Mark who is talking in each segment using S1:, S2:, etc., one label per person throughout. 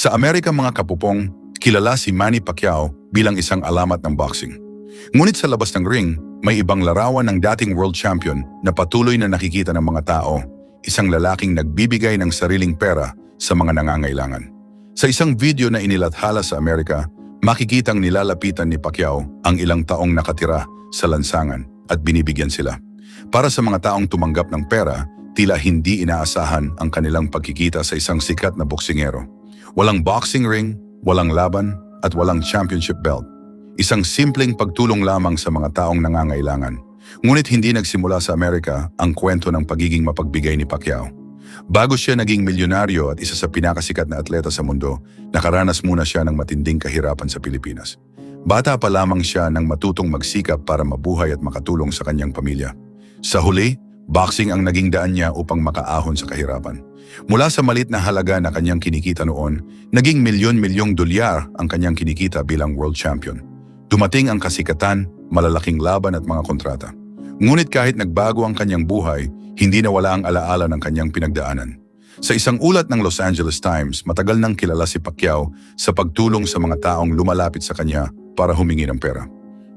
S1: Sa Amerika mga kapupong, kilala si Manny Pacquiao bilang isang alamat ng boxing. Ngunit sa labas ng ring, may ibang larawan ng dating world champion na patuloy na nakikita ng mga tao, isang lalaking nagbibigay ng sariling pera sa mga nangangailangan. Sa isang video na inilathala sa Amerika, makikitang nilalapitan ni Pacquiao ang ilang taong nakatira sa lansangan at binibigyan sila. Para sa mga taong tumanggap ng pera, tila hindi inaasahan ang kanilang pagkikita sa isang sikat na boksingero. Walang boxing ring, walang laban, at walang championship belt. Isang simpleng pagtulong lamang sa mga taong nangangailangan. Ngunit hindi nagsimula sa Amerika ang kwento ng pagiging mapagbigay ni Pacquiao. Bago siya naging milyonaryo at isa sa pinakasikat na atleta sa mundo, nakaranas muna siya ng matinding kahirapan sa Pilipinas. Bata pa lamang siya nang matutong magsikap para mabuhay at makatulong sa kanyang pamilya. Sa huli, boxing ang naging daan niya upang makaahon sa kahirapan. Mula sa maliit na halaga na kanyang kinikita noon, naging milyon-milyong dolyar ang kanyang kinikita bilang world champion. Dumating ang kasikatan, malalaking laban at mga kontrata. Ngunit kahit nagbago ang kanyang buhay, hindi nawala ang alaala ng kanyang pinagdaanan. Sa isang ulat ng Los Angeles Times, matagal nang kilala si Pacquiao sa pagtulong sa mga taong lumalapit sa kanya para humingi ng pera.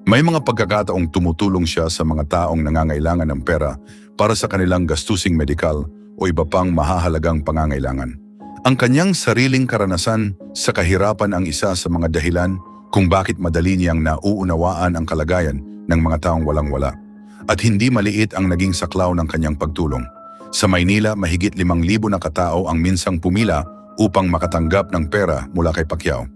S1: May mga pagkakataong tumutulong siya sa mga taong nangangailangan ng pera para sa kanilang gastusing medikal o iba pang mahahalagang pangangailangan. Ang kanyang sariling karanasan sa kahirapan ang isa sa mga dahilan kung bakit madali niyang nauunawaan ang kalagayan ng mga taong walang-wala. At hindi maliit ang naging saklaw ng kanyang pagtulong. Sa Maynila, mahigit 5,000 na katao ang minsang pumila upang makatanggap ng pera mula kay Pacquiao.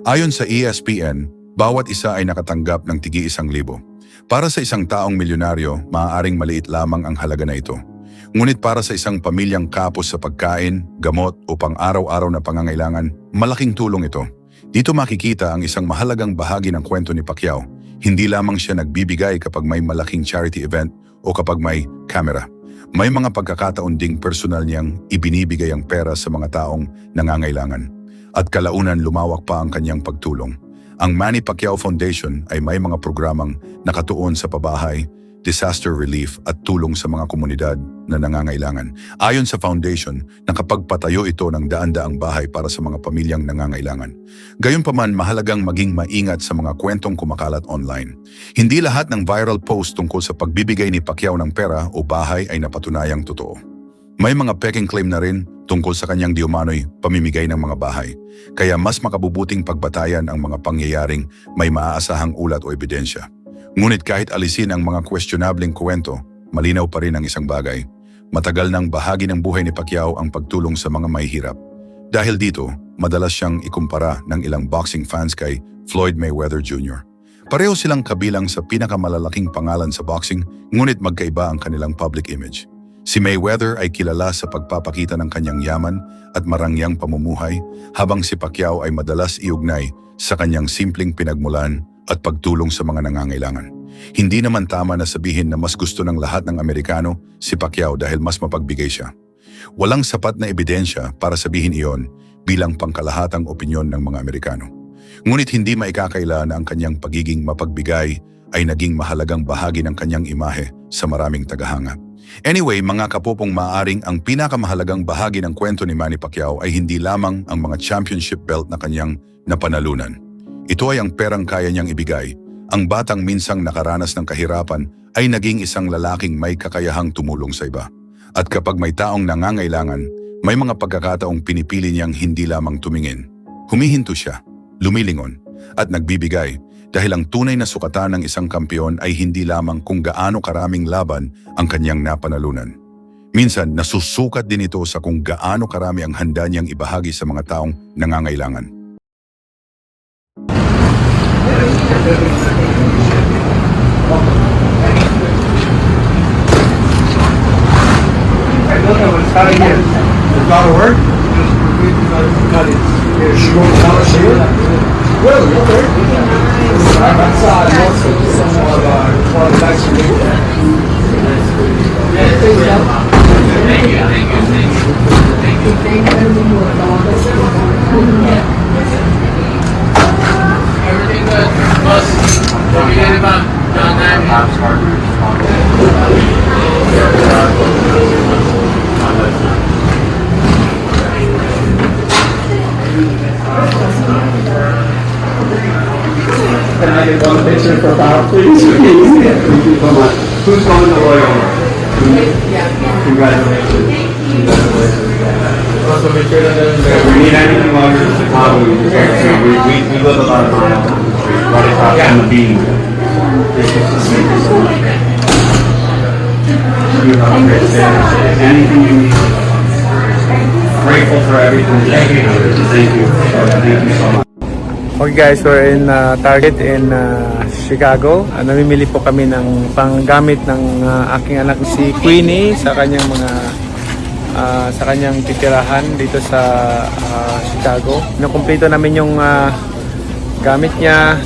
S1: Ayon sa ESPN, bawat isa ay nakatanggap ng tigi 1,000. Para sa isang taong milyonaryo, maaaring maliit lamang ang halaga na ito. Ngunit para sa isang pamilyang kapos sa pagkain, gamot o pang-araw-araw na pangangailangan, malaking tulong ito. Dito makikita ang isang mahalagang bahagi ng kwento ni Pacquiao. Hindi lamang siya nagbibigay kapag may malaking charity event o kapag may camera. May mga pagkakataon ding personal niyang ibinibigay ang pera sa mga taong nangangailangan. At kalaunan lumawak pa ang kanyang pagtulong. Ang Manny Pacquiao Foundation ay may mga programang nakatuon sa pabahay, disaster relief at tulong sa mga komunidad na nangangailangan. Ayon sa foundation, nakapagpatayo ito ng daan-daang bahay para sa mga pamilyang nangangailangan. Gayunpaman, mahalagang maging maingat sa mga kwentong kumakalat online. Hindi lahat ng viral post tungkol sa pagbibigay ni Pacquiao ng pera o bahay ay napatunayang totoo. May mga peking claim na rin tungkol sa kanyang di umano'y pamimigay ng mga bahay. Kaya mas makabubuting pagbatayan ang mga pangyayaring may maaasahang ulat o ebidensya. Ngunit kahit alisin ang mga questionableng kwento, malinaw pa rin ang isang bagay. Matagal nang bahagi ng buhay ni Pacquiao ang pagtulong sa mga mahihirap. Dahil dito, madalas siyang ikumpara ng ilang boxing fans kay Floyd Mayweather Jr. Pareho silang kabilang sa pinakamalalaking pangalan sa boxing, ngunit magkaiba ang kanilang public image. Si Mayweather ay kilala sa pagpapakita ng kanyang yaman at marangyang pamumuhay, habang si Pacquiao ay madalas iugnay sa kanyang simpleng pinagmulan at pagtulong sa mga nangangailangan. Hindi naman tama na sabihin na mas gusto ng lahat ng Amerikano si Pacquiao dahil mas mapagbigay siya. Walang sapat na ebidensya para sabihin iyon bilang pangkalahatang opinyon ng mga Amerikano. Ngunit hindi maikakaila na ang kanyang pagiging mapagbigay ay naging mahalagang bahagi ng kanyang imahe sa maraming tagahanga. Anyway, mga kapupong, maaring ang pinakamahalagang bahagi ng kwento ni Manny Pacquiao ay hindi lamang ang mga championship belt na kanyang napanalunan. Ito ay ang perang kaya niyang ibigay. Ang batang minsang nakaranas ng kahirapan ay naging isang lalaking may kakayahang tumulong sa iba. At kapag may taong nangangailangan, may mga pagkakataong pinipili niyang hindi lamang tumingin. Humihinto siya, lumilingon, at nagbibigay dahil ang tunay na sukatan ng isang kampiyon ay hindi lamang kung gaano karaming laban ang kanyang napanalunan. Minsan, nasusukat din ito sa kung gaano karami ang handa niyang ibahagi sa mga taong nangangailangan.
S2: Got to work? Just cut it. Here, she won't tell us here? Really? Okay. That's one nice to meet you.
S3: Everything good. Boss, don't forget about John Diamond. I'm sorry.
S2: Can I get one picture for Kyle, please? Thank you so much. Who's going to Royal? Congratulations.
S3: Also, make sure that
S2: If we need anything longer in Chicago, we just let us know. We live about a mile down the street, right across from the beam. Thank you so much. You have a great day. Anything you need. Grateful for everything. Thank you. Thank you. Thank you so much.
S4: Okay guys, we're in Target in Chicago. Namimili po kami ng panggamit ng aking anak si Queenie sa kanyang sa kanyang titirahan dito sa Chicago. Nakumpleto namin yung gamit niya.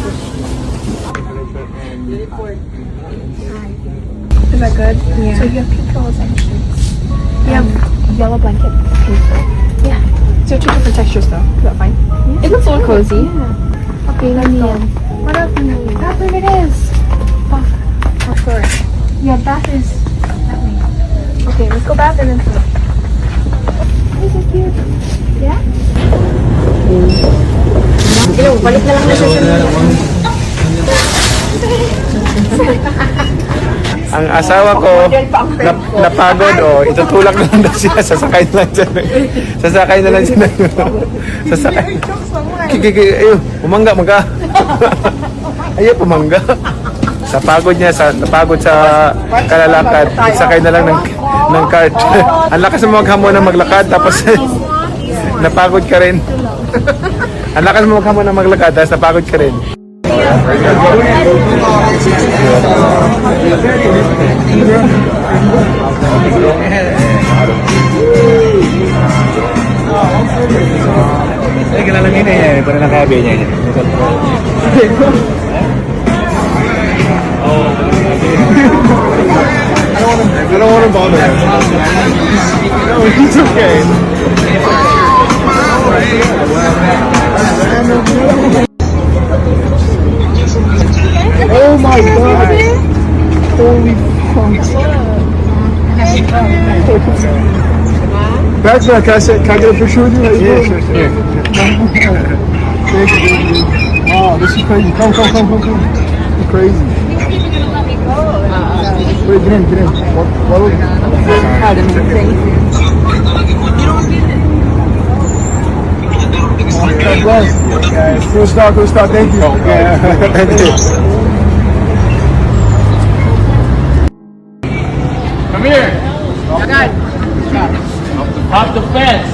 S5: Is that good? Yeah. So you have pink pillows and sheets. You have yellow blanket. Pink. Yeah. So two different textures though. Is that fine? It looks a little cozy. Okay, let me in. What else? Bathroom it is. Bath. Of course. Yeah, bath is that way. Okay, let's go bath and then food. This is cute. Yeah? Balik na lang na siya
S4: Ang asawa ko napagod itutulak na lang daw siya, sasakay na lang siya. Sasakay na lang siya. Sasakay. Ayun, pumangga. Ayun, pumangga. Napagod sa kalalakad, sakay na lang ng cart. Ang lakas mo maghamon na maglakad, tapos napagod ka rin. Ang lakas mo maghamon na maglakad, tapos napagod ka rin. Kilala niya eh, pero nakabi niya. I don't want to bother him. No, he's okay. Oh my god! Holy fuck! Backman, can I get a picture with you? Yeah, sure. Thank you. Wow, this is crazy. Come. It's crazy. Wait, get in. What was God bless. Cool stuff. Thank you. Thank you.
S3: Come here. Hop the fence.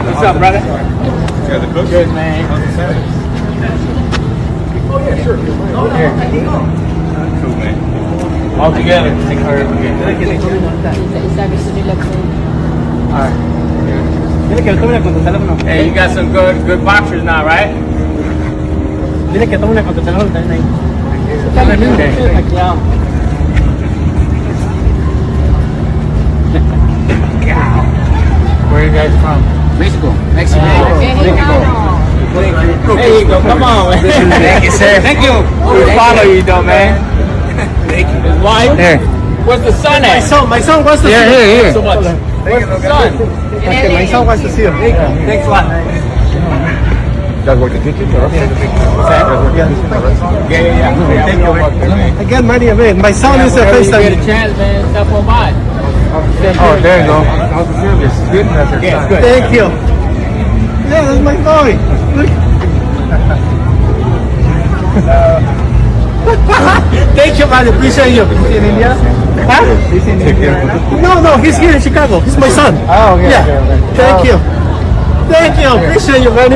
S4: What's up, brother?
S3: Good, man.
S4: Oh yeah, sure. Here.
S3: Cool, man. All together. Take her again. Hey, you got some good boxers now, right? Where are you guys from?
S6: Mexico.
S3: There you go. Come on, man.
S4: Thank you, sir.
S3: Thank you. We follow you, though, man. Thank you. His wife.
S4: Here.
S3: Where's the son at?
S4: My son wants to see you. Here.
S3: So much. Where's the son?
S4: Okay, my son wants to see you.
S3: Thanks a lot.
S4: Guys working kitchen? Yeah.
S3: Thank you.
S4: Again, man. My son is the first
S3: Get a
S4: time.
S3: chance, man. Step on by.
S4: Oh, there you go. How's the service? Good.
S3: Yeah, good.
S4: Thank you. Yeah, that's my boy. Look. Thank you, man. Appreciate you. He's in India? Huh? He's in India. No, he's here in Chicago. He's my son. Oh, okay. Yeah. Thank you. Appreciate you, man.